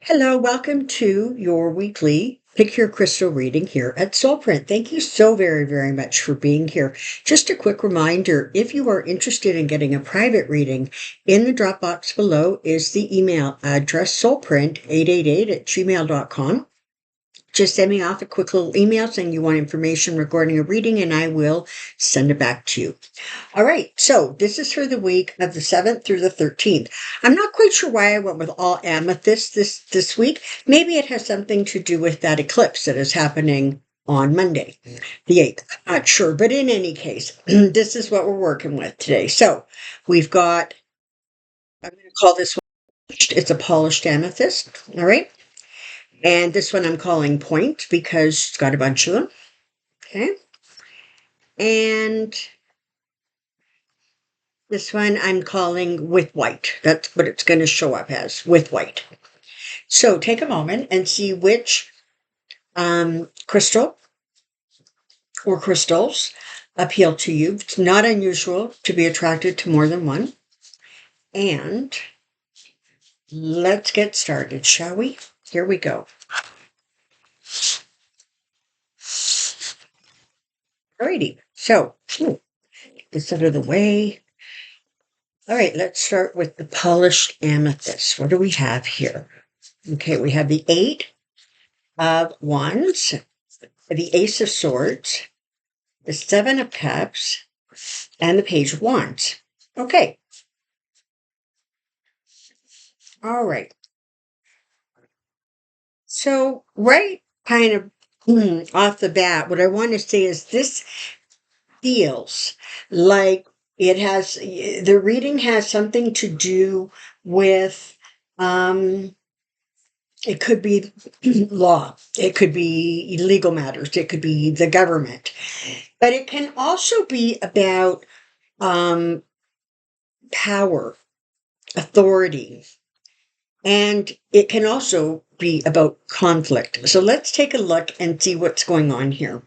Hello, welcome to your weekly Pick Your Crystal reading here at Soulprint. Thank you so very, very much for being here. Just a quick reminder, if you are interested in getting a private reading, in the drop box below is the email address soulprint888@gmail.com. Just send me off a quick little email saying you want information regarding a reading, and I will send it back to you. All right, so this is for the week of the 7th through the 13th. I'm not quite sure why I went with all amethyst this week. Maybe it has something to do with that eclipse that is happening on Monday, the 8th. I'm not sure, but in any case, this is what we're working with today. So we've got, I'm going to call this one, it's a polished amethyst, all right? And this one I'm calling point because it's got a bunch of them, okay? And this one I'm calling with white. That's what it's going to show up as, with white. So take a moment and see which crystal or crystals appeal to you. It's not unusual to be attracted to more than one. And let's get started, shall we? Here we go. Alrighty, so get this out of the way. All right, let's start with the polished amethyst. What do we have here? Okay, we have the 8 of Wands, the Ace of Swords, the 7 of Cups, and the Page of Wands. Okay. All right. So, right kind of off the bat, what I want to say is this feels like the reading has something to do with, it could be law, it could be legal matters, it could be the government, but it can also be about power, authority, and it can also be about conflict. So let's take a look and see what's going on here.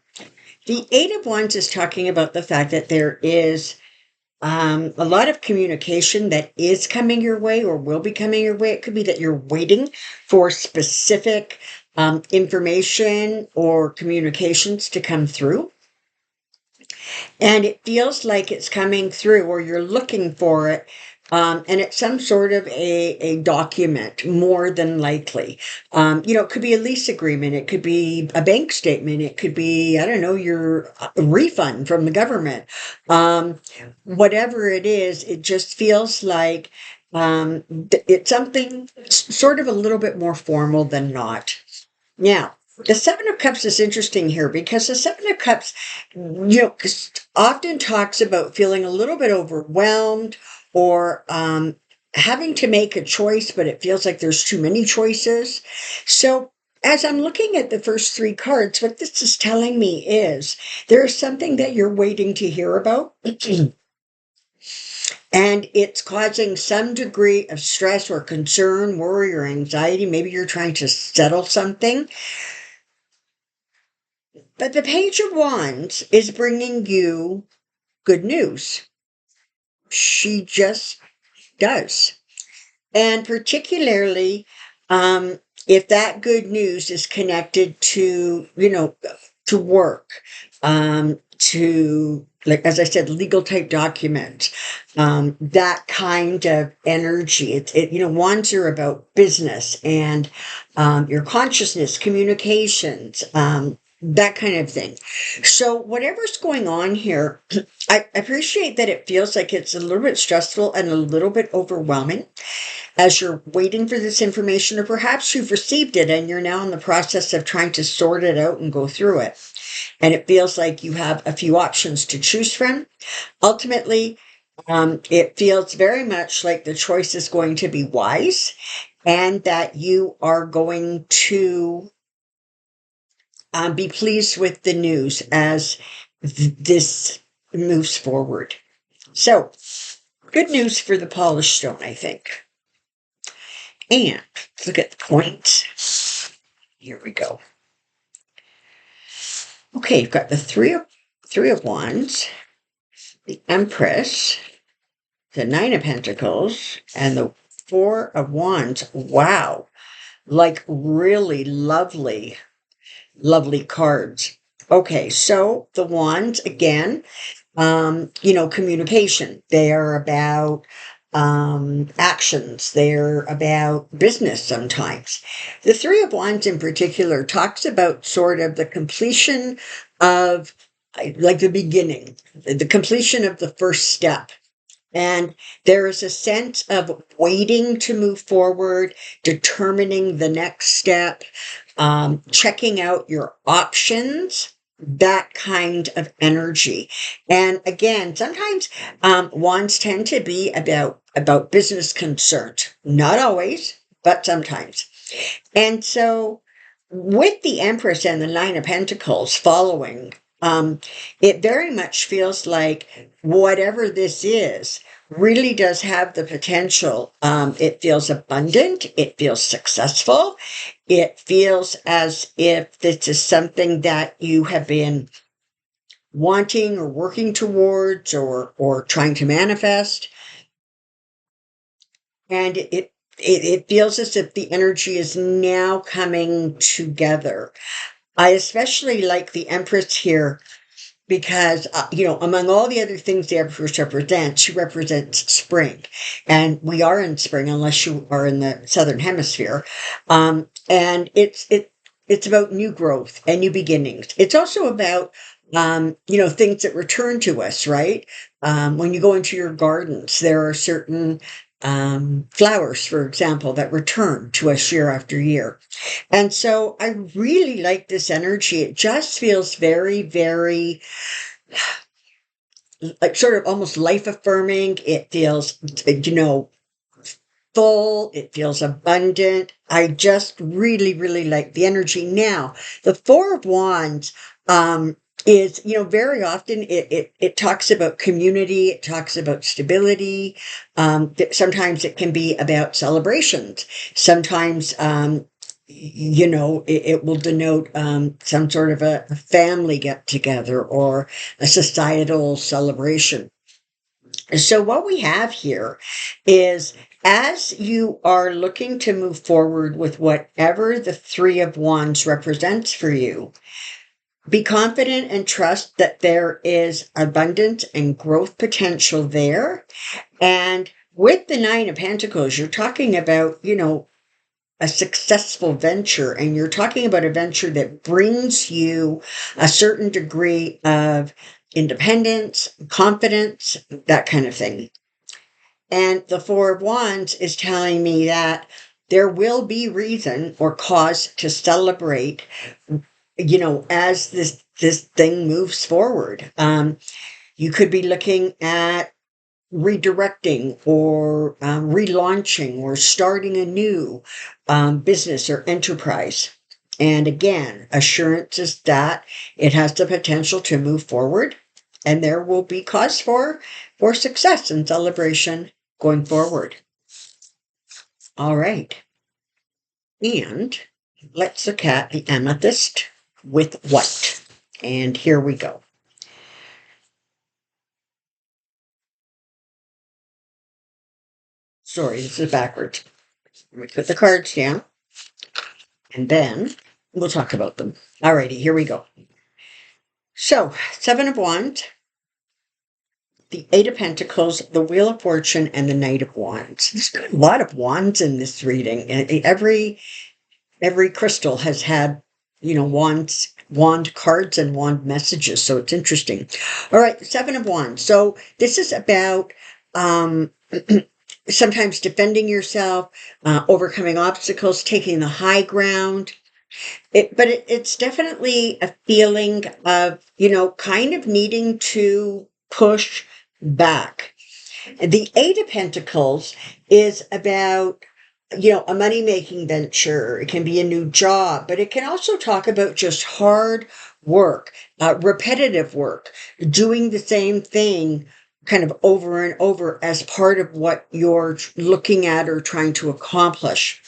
The 8 of Wands is talking about the fact that there is a lot of communication that is coming your way or will be coming your way. It could be that you're waiting for specific information or communications to come through. And it feels like it's coming through or you're looking for it. And it's some sort of a document, more than likely. It could be a lease agreement. It could be a bank statement. It could be, I don't know, your refund from the government. Whatever it is, it just feels like it's something sort of a little bit more formal than not. Now, the 7 of Cups is interesting here because the 7 of Cups, often talks about feeling a little bit overwhelmed or having to make a choice, but it feels like there's too many choices. So as I'm looking at the first 3 cards, what this is telling me is there is something that you're waiting to hear about. And it's causing some degree of stress or concern, worry, or anxiety. Maybe you're trying to settle something. But the Page of Wands is bringing you good news. She just does. And particularly, if that good news is connected to, to work, to, like, as I said, legal type documents, that kind of energy. Wands are about business and your consciousness, communications, that kind of thing. So whatever's going on here, I appreciate that it feels like it's a little bit stressful and a little bit overwhelming as you're waiting for this information, or perhaps you've received it and you're now in the process of trying to sort it out and go through it. And it feels like you have a few options to choose from. Ultimately, it feels very much like the choice is going to be wise and that you are going to be pleased with the news as this moves forward. So, good news for the polished stone, I think. And let's look at the points. Here we go. Okay, you've got the three of Wands, the Empress, the 9 of Pentacles, and the Four of Wands. Wow. Like really lovely, lovely cards. Okay, so the Wands again, communication. They are about actions. They're about business sometimes. The Three of Wands in particular talks about sort of the completion of like the beginning, the completion of the first step. And there is a sense of waiting to move forward, determining the next step, checking out your options, that kind of energy. And again, sometimes wands tend to be about business concerns. Not always, but sometimes. And so with the Empress and the Nine of Pentacles following, it very much feels like whatever this is really does have the potential. It feels abundant. It feels successful. It feels as if this is something that you have been wanting or working towards or trying to manifest. And it feels as if the energy is now coming together. I especially like the Empress here because, among all the other things the Empress represents, she represents spring. And we are in spring, unless you are in the Southern Hemisphere. And it's about new growth and new beginnings. It's also about, things that return to us, right? When you go into your gardens, there are certain flowers, for example, that return to us year after year. And so I really like this energy. It just feels very, very like sort of almost life affirming. It feels, full. It feels abundant. I just really, really like the energy. Now, the Four of Wands, is, very often it talks about community. It talks about stability. Sometimes it can be about celebrations. Sometimes, it will denote some sort of a family get together or a societal celebration. So what we have here is as you are looking to move forward with whatever the Three of Wands represents for you, be confident and trust that there is abundance and growth potential there. And with the Nine of Pentacles, you're talking about, a successful venture, and you're talking about a venture that brings you a certain degree of independence, confidence, that kind of thing. And the Four of Wands is telling me that there will be reason or cause to celebrate, as this thing moves forward. You could be looking at redirecting or relaunching or starting a new business or enterprise. And again, assurances that it has the potential to move forward, and there will be cause for success and celebration going forward. All right. And let's look at the amethyst with white. And here we go. Sorry, this is backwards. Let me put the cards down, and then we'll talk about them. Alrighty, here we go. So, Seven of Wands, the Eight of Pentacles, the Wheel of Fortune, and the Knight of Wands. There's a lot of wands in this reading. And every crystal has had, wand cards and wand messages. So it's interesting. All right, Seven of Wands. So this is about sometimes defending yourself, overcoming obstacles, taking the high ground. But it's definitely a feeling of, kind of needing to push back. The Eight of Pentacles is about, a money-making venture. It can be a new job, but it can also talk about just hard work, repetitive work, doing the same thing kind of over and over as part of what you're looking at or trying to accomplish.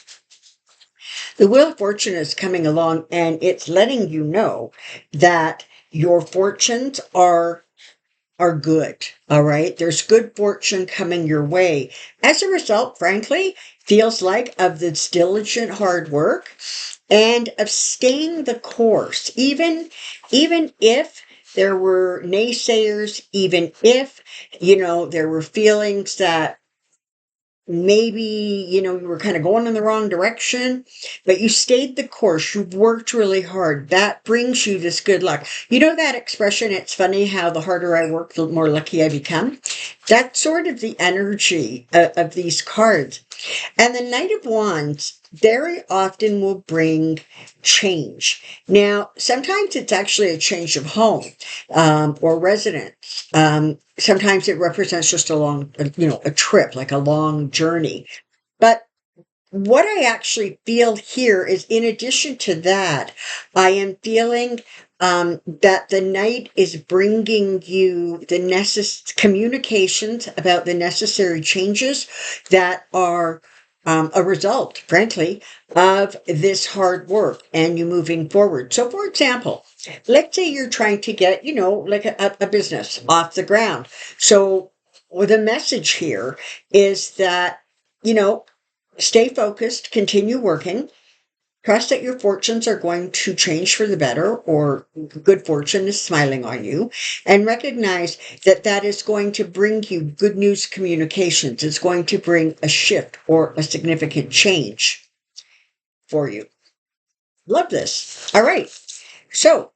The Wheel of Fortune is coming along, and it's letting you know that your fortunes are are good. All right. There's good fortune coming your way. As a result, frankly, feels like of this diligent hard work and of staying the course, even if there were naysayers, even if, there were feelings that maybe, you were kind of going in the wrong direction, but you stayed the course. You've worked really hard. That brings you this good luck. You know that expression, it's funny how the harder I work, the more lucky I become? That's sort of the energy of these cards. And the Knight of Wands very often will bring change. Now, sometimes it's actually a change of home or residence. Sometimes it represents just a trip, like a long journey. But what I actually feel here is, in addition to that, I am feeling that the Knight is bringing you the communications about the necessary changes that are a result, frankly, of this hard work and you moving forward. So, for example, let's say you're trying to get, like a business off the ground. So, the message here is that, you know, stay focused, continue working, trust that your fortunes are going to change for the better, or good fortune is smiling on you, and recognize that that is going to bring you good news communications. It's going to bring a shift or a significant change for you. Love this. All right. So,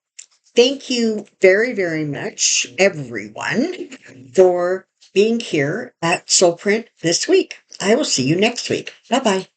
thank you very, very much, everyone, for being here at Soulprint this week. I will see you next week. Bye bye.